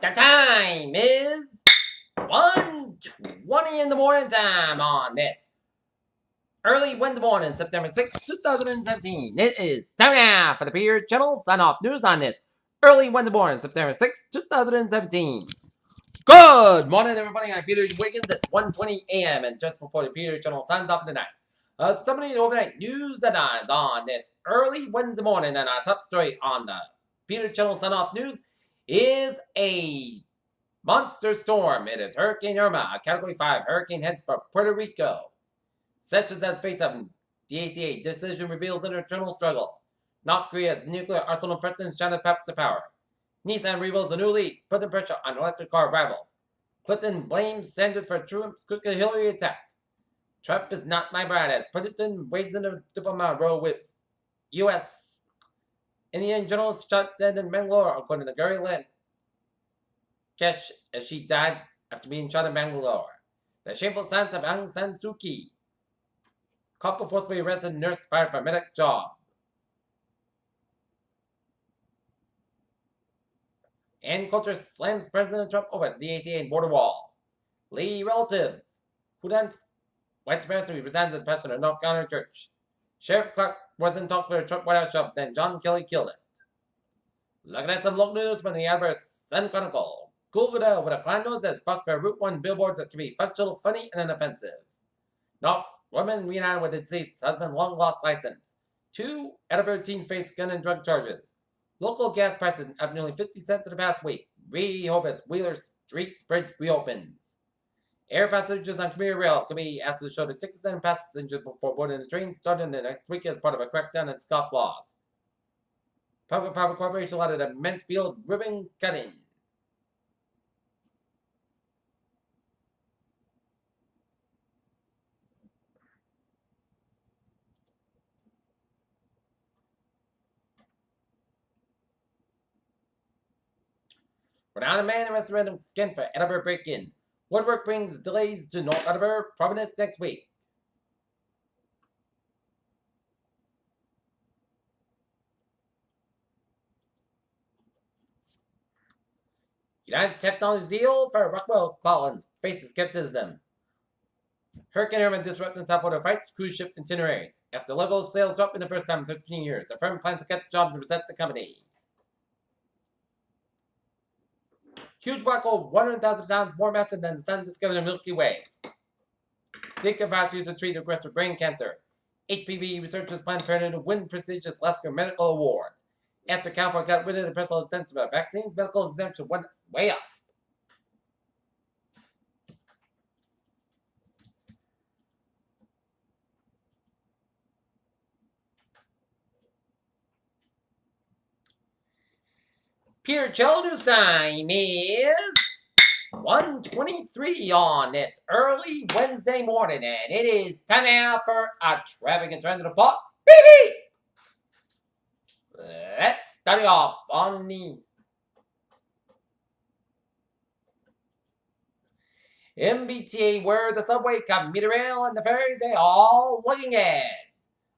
The time is 1:20 in the morning time on this early Wednesday morning, September 6th, 2017. It is time now for the Peter Channel sign-off news on this early Wednesday morning, September 6th, 2017. Good morning, everybody. I'm Peter Wiggins at 1:20 a.m. and just before the Peter Channel signs off tonight. Some of the overnight news headlines on this early Wednesday morning, and our top story on the Peter Channel sign-off news is a monster storm. It is Hurricane Irma, a Category 5 hurricane heads for Puerto Rico. Sanctions as face of DACA decision reveals an internal struggle. North Korea's nuclear arsenal threatens China's path to power. Nissan reveals a new lead, putting pressure on electric car rivals. Clinton blames Sanders for Trump's crooked Hillary attack. Trump is not my bride as President wades in a diplomat row with U.S. Indian generals shot dead in Bangalore, according to Gary Lynn. Kesh as she died after being shot in Bangalore. The shameful silence of Aung San Suu Kyi. Couple forcibly arrested nurse fired for medic job. And culture slams President Trump over DACA and border wall. Lee relative. Who danced white supremacy resigns as pastor of North Carolina Church. Sheriff Clark was in talks for a Trump White House job, then John Kelly killed it. Looking at some local news from the Alberta Sun Chronicle. Cool video with a clown nose that sparks by Route 1 billboards that can be functional, funny, and unoffensive. North woman reunited with deceased husband long lost license. 2 Edinburgh teens face gun and drug charges. Local gas prices up nearly 50 cents in the past week. We hope as Wheeler Street Bridge reopens. Air passengers on commuter rail can be asked to show the tickets and passengers before boarding the train starting the next week as part of a crackdown on scoff laws. Public Corporation allotted a men's field ribbon cutting. Renowned man arrested again for Edinburgh break-in. Woodwork brings delays to North Edinburgh Providence next week. United Technologies deal for Rockwell Collins faces skepticism. Hurricane Irma disrupting Southwater flights, cruise ship itineraries. After Lego sales drop in the first time in 13 years, the firm plans to cut jobs and reset the company. Huge black hole, 100,000 times more massive than the sun discovered in the Milky Way. Zika virus used to treat aggressive brain cancer. HPV researchers plan Parenthood to win prestigious Lasker Medical Awards. After California got rid of the personal intensive vaccines, medical exemption went way up. Peter Channel News time is 1:23 on this early Wednesday morning, and it is time now for a traffic and transit report. Beep! Let's start it off on the MBTA, where the subway, commuter rail, and the ferries are all looking at.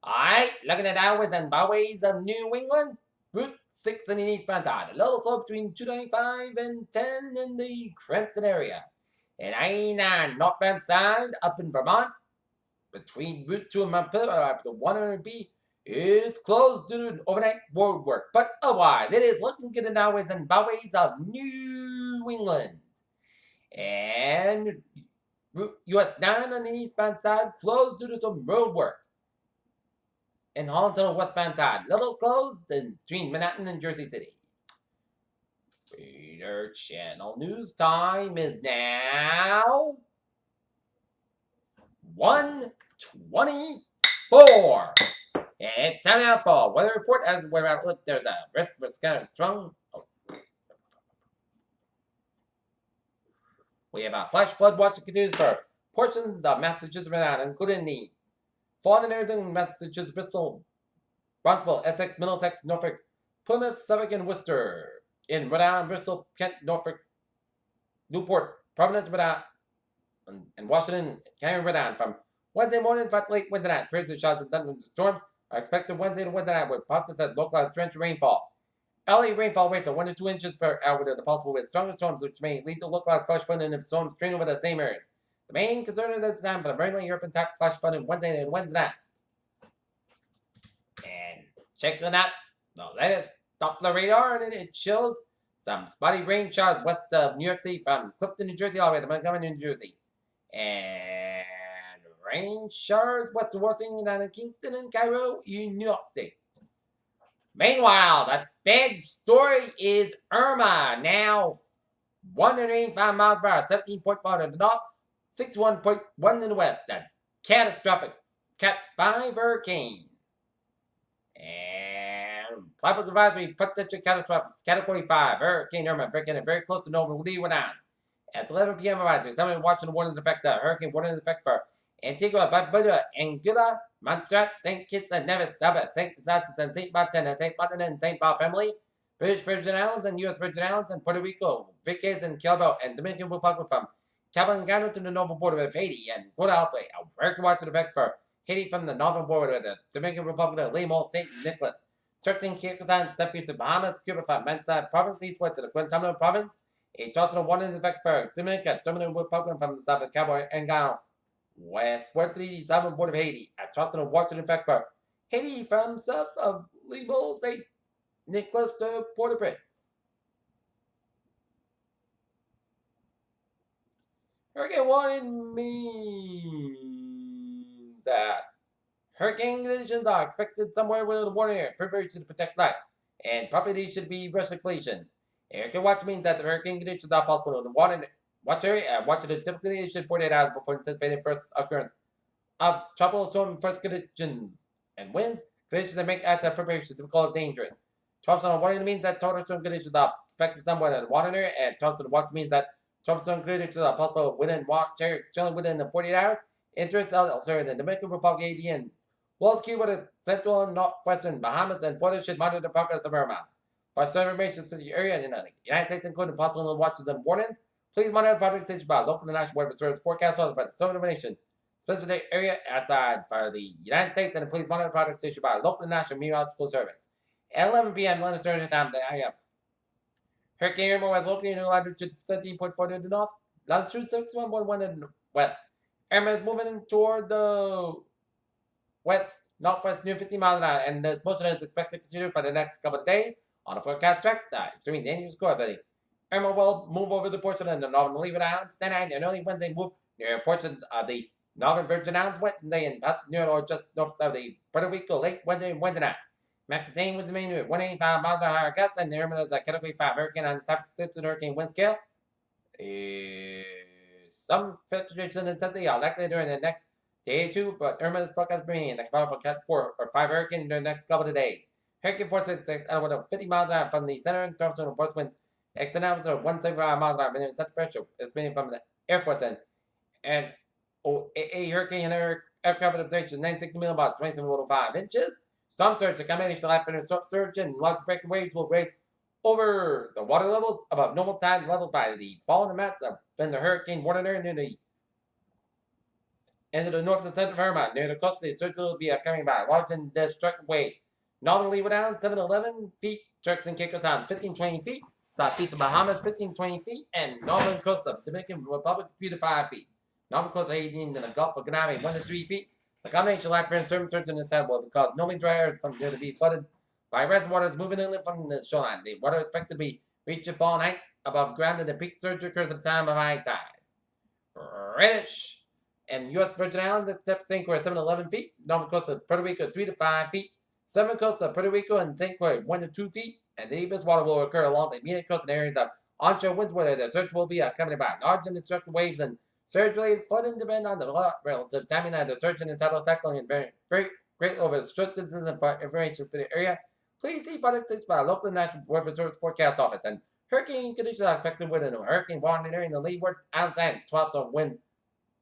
Alright, looking at highways and byways of New England, Route 6 in the eastbound side, a little slow between 295 and 10 in the Cranston area. And 99 northbound side up in Vermont, between Route 2 and Montpelier, up to 100B, is closed due to overnight road work. But otherwise, it is looking good in highways and byways of New England. And Route US 9 on the eastbound side closed due to some road work. In Holland on the westbound side, little closed between Manhattan and Jersey City. Peter Channel News time is now 1:24. And it's time now for weather report. As we're out, look, there's a risk for scattered strong. We have a flash flood watch that continues for portions of Massachusetts, Rhode Island, including the Fall and everything, Massachusetts, Bristol, Barnstable, Essex, Middlesex, Norfolk, Plymouth, Suffolk, and Worcester. In Rhode Island, Bristol, Kent, Norfolk, Newport, Providence, Rhode Island, and Washington, County, Rhode Island. From Wednesday morning to late Wednesday night, periods of showers and thunderstorms are expected Wednesday to Wednesday night with pockets of localized torrential rainfall. Early rainfall rates of 1 to 2 inches per hour with the possible with stronger storms, which may lead to localized flash flooding if storms string over the same areas. The main concern at the time for the Maryland European type flash flooding Wednesday and Wednesday night. And check it out. The latest Doppler radar, and it shows some spotty rain showers west of New York City from Clifton, New Jersey, all the way to Montgomery, New Jersey. And rain showers west of Washington and Kingston and Cairo in New York State. Meanwhile, the big story is Irma, now 185 miles per hour, 17.5 in the north, 61.1 in the west. The catastrophic Cat 5 hurricane. And public advisory potential catastrophic Category 5 Hurricane Irma breaking very close to normal leeward islands. At 11 p.m. advisory, someone watching the warnings effect hurricane warnings effect for Antigua, Barbuda, Anguilla, Montserrat, St. Kitts and Nevis, Saba, St. Eustatius and St. Martin and St. Martin and St. Paul family, British Virgin Islands and U.S. Virgin Islands and Puerto Rico, Vickers and Cabo and Dominican Republic from Cabangano to the northern border of Haiti and Guadeloupe. A hurricane watch effect for Haiti from the northern border of the Dominican Republic of Limon, St. Nicholas, Turks and Caicos Islands, southeast of Bahamas, Cuba from Mensa province, eastward to the Guantanamo province. A tornado warning effect for Dominica, Dominican Republic from the south of Cabo and Ghana, westward to the southern border of Haiti. A tornado watching effect for Haiti from south of Limon, St. Nicholas to Port-au-Prince. Hurricane warning means that hurricane conditions are expected somewhere within the warning area, preparation to protect life, and property should be recirculation. Hurricane watch means that the hurricane conditions are possible in the warning watch area. Watch it typically issued 48 hours before anticipated first occurrence of tropical storm first conditions and winds. Conditions that make outside preparations difficult and dangerous. Tropical warning means that total storm conditions are expected somewhere in the warning area, and tropical watch means that tropical storm conditions are possible within watch area, generally within the 48 hours. Interest elsewhere in the Dominican Republic, Haiti, and Walls, Cuba, the central and northwestern Bahamas, and Florida should monitor the progress of Irma. For certain information for the area in the United States, including possible watches and warnings, please monitor public station by local and national weather service forecast by the Southern Information. Specific area outside for the United States, and please monitor product issued by local and national meteorological service. At 11 p.m. London Standard Time, the IF. Hurricane Irma was located in latitude 17.4 in the north, longitude 61.1 in the west. Irma is moving toward the west northwest near 50 miles an hour, and this motion is expected to continue for the next couple of days on a forecast track. Extreme dangerous course. Irma will move over the portion of the northern Leeward Islands tonight and early Wednesday move near portions of the northern Virgin Islands Wednesday and possibly near or just north of the Puerto Rico late Wednesday and Wednesday night. Max attain was remaining at 185 miles per hour gusts, and the Irma is a Category 5 hurricane on the staff steps to the hurricane wind scale. Some fluctuation in intensity are likely during the next day or two, but Irma is forecast to remain like a powerful Cat 4 or 5 hurricane during the next couple of days. Hurricane force is at 50 miles an hour from the center, and tornado force winds extend out to 175 miles an hour, minimum center pressure is meaning from the Air Force end. And a hurricane aircraft observation 960 millibars, 27.5 inches. Storm surge, a combination of afternoon storm surge and large breaking waves will raise over the water levels above normal tide levels by the falling amounts of the hurricane warning area into the north and center of Irma. Near the coast, the surge will be coming by large and destructive waves. Northern Leeward Islands, 7-11 feet. Turks and Caicos Islands, 15-20 feet. Southeast of Bahamas, 15-20 feet. And northern coast of Dominican Republic, 3 to 5 feet. Northern coast of Haiti and the Gulf of Guantanamo, 1 to 3 feet. The combination of life and certain surge in the tide will cause normally dry areas from there to be flooded by reservoirs moving inland from the shoreline. The water is expected to be reaching fallen heights above ground, and the peak surge occurs at the time of high tide. British and U.S. Virgin Islands, except St. Croix, 7-11 feet. Northern coast of Puerto Rico, 3 to 5 feet. Southern coast of Puerto Rico and St. Croix, 1 to 2 feet. And the deepest water will occur along the immediate coastal areas of onshore winds, where the surge will be accompanied by large and destructive waves and surge-related flooding depend on the relative timing of the surge and the tidal cycling and very great over the short distance and for information specific area. Please see product stage by local and national weather service forecast office. And hurricane conditions are expected within a hurricane warning area in the leeward islands and 12 zone winds.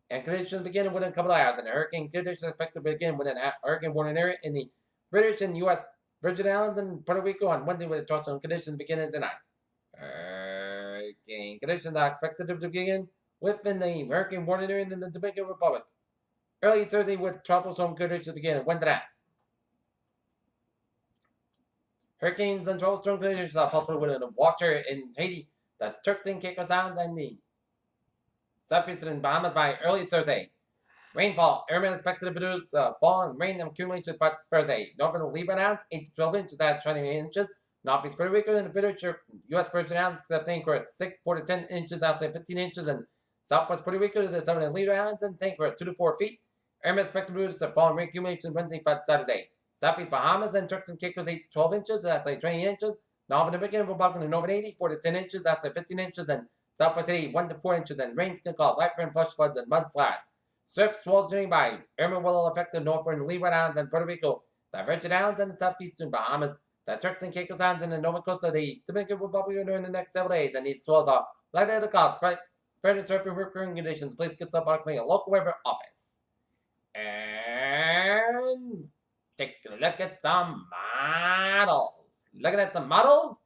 And conditions begin within a couple of hours. And the hurricane conditions are expected to begin within a hurricane warning area in the British and U.S. Virgin Islands and Puerto Rico on Wednesday with the 12 zone conditions beginning tonight. Hurricane conditions are expected to begin within the hurricane warning area in the Dominican Republic early Thursday with tropical storm conditions beginning Wednesday night. Hurricanes and tropical storm conditions are possible with a water in Haiti, the Turks and Caicos Islands, and the southeastern Bahamas by early Thursday. Rainfall. Irma is expected to produce fall and rain accumulations by Thursday. Northern Libra Islands, 8 to 12 inches at 20 inches. Northeast Puerto Rico and the British U.S. Virgin Islands, St. Croix, 4 to 10 inches outside 15 inches. And Southwest Puerto Rico to the Southern Libra Islands and St. Croix, 2 to 4 feet. Irma is expected to produce a fall and rain accumulation Wednesday, Saturday. Southeast Bahamas and Turks and Caicos, 8 to 12 inches, that's like 20 inches. Northern Dominican Republic and Northern Haiti, 4 to 10 inches, that's like 15 inches. And Southwest Haiti, 1 to 4 inches. And rains can cause light rain, flash floods, and mudslides. Surf swells during by. Irma will affect the northern Libra Islands and Puerto Rico, the Virgin Islands and the southeastern Bahamas, the Turks and Caicos Islands and the Nova Costa of the Dominican Republic during the next several days. And these swells are likely to cause further surfing recurring conditions. Please consult a local weather office. And take a look at some models. Looking at some models,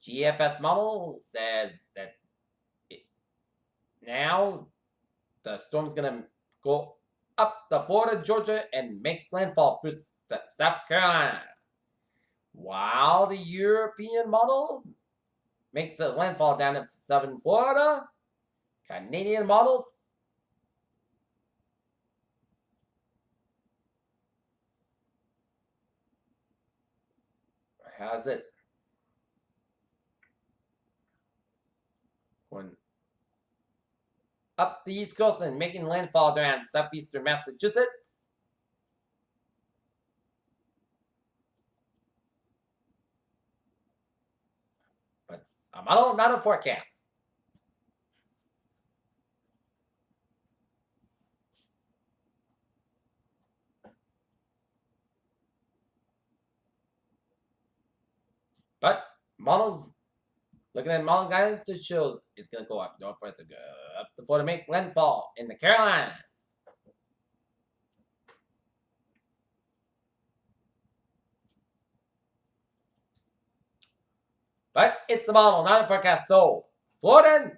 GFS model says that now the storm's going to go up the Florida, Georgia, and make landfall through South Carolina. While the European model makes a landfall down in southern Florida, Canadian models has it going up the East Coast and making landfall around southeastern Massachusetts. But a model, not a forecast. But models, looking at model guidance, it shows it's going to go up northwest, go up to Florida, make landfall in the Carolinas. But it's a model, not a forecast. So, Florida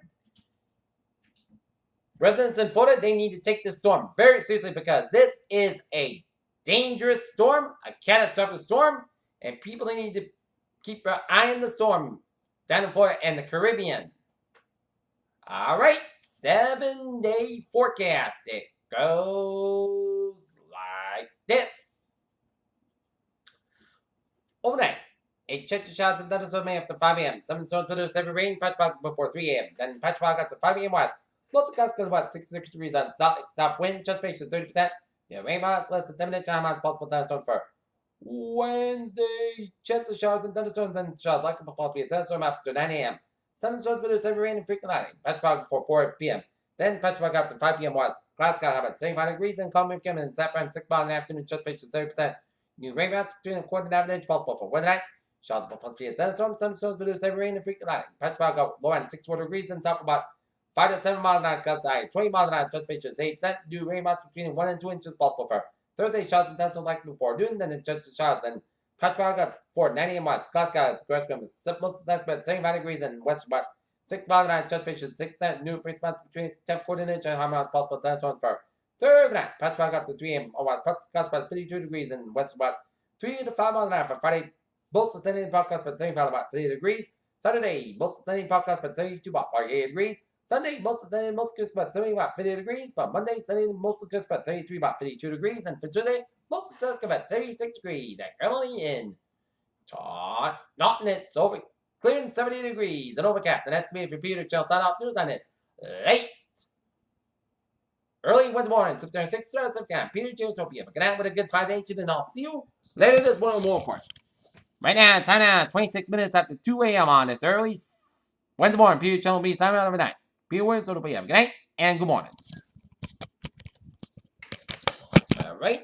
residents in Florida, they need to take this storm very seriously because this is a dangerous storm, a catastrophic storm, and people they need to keep an eye on the storm down in Florida and the Caribbean. All right, 7-day forecast. It goes like this. Overnight, a chance of showers and thunderstorms after 5 a.m. Some storms produce heavy rain, patch fog before 3 a.m. Then patch fog after 5 a.m. west. Most of the coast goes about 66 degrees on south wind, just makes it 30%. Rain amounts less than 10 minutes time on possible thunderstorms for Wednesday. Chance of showers and thunderstorms and showers likely to possibly a thunderstorm after 9 a.m. Some storms produce heavy rain and frequent lightning. Patch fog before 4 p.m. Then patch fog after 5 p.m. west. Glasgow have about 75 degrees and calm weekend and sap around 6 miles in the afternoon, just makes it 30%. New rain amounts between a quarter and half an inch possible for Wednesday night. Showers will possibly a thunderstorm. Some storms produce heavy rain and frequent lightning. Patch fog up low and 6 degrees and top about 5 to 7 miles an hour, gust high 20 miles an hour, just makes it 8%. New rain amounts between 1 and 2 inches possible for Thursday. Showers and thunderstorms likely before noon, then it just showers and patch fog up for 9 a.m. west. Glasgow, it's most of the about 75 degrees and west about 6 miles an hour, just makes it 6%. New rain amounts between 10 quarter inch and high miles possible thunderstorms for Thursday night. Patch fog up to 3 a.m. west. Gust about 52 degrees and west about 3 to 5 miles an hour for Friday. Both sustaining podcast but 75 about 30 degrees. Saturday, both sustaining podcast but 72 about 48 degrees. Sunday, most sustaining most crisp about 70 about 50 degrees. But Monday, sustaining most crisp about 73 about 52 degrees. And for Tuesday, most sustaining about 76 degrees. And currently in Taunton, it's over clear and 70 degrees and overcast. And that's me for Peter Chell sign off news on this late early Wednesday morning, September 6th, 2017. Peter James Topia. Good night with a good 5 nation, and I'll see you later this morning more report. Right now, time now, 26 minutes after 2 a.m. on this early Wednesday morning. Peter Channel B, signing out overnight. Peter Williams, so good night and good morning. All right.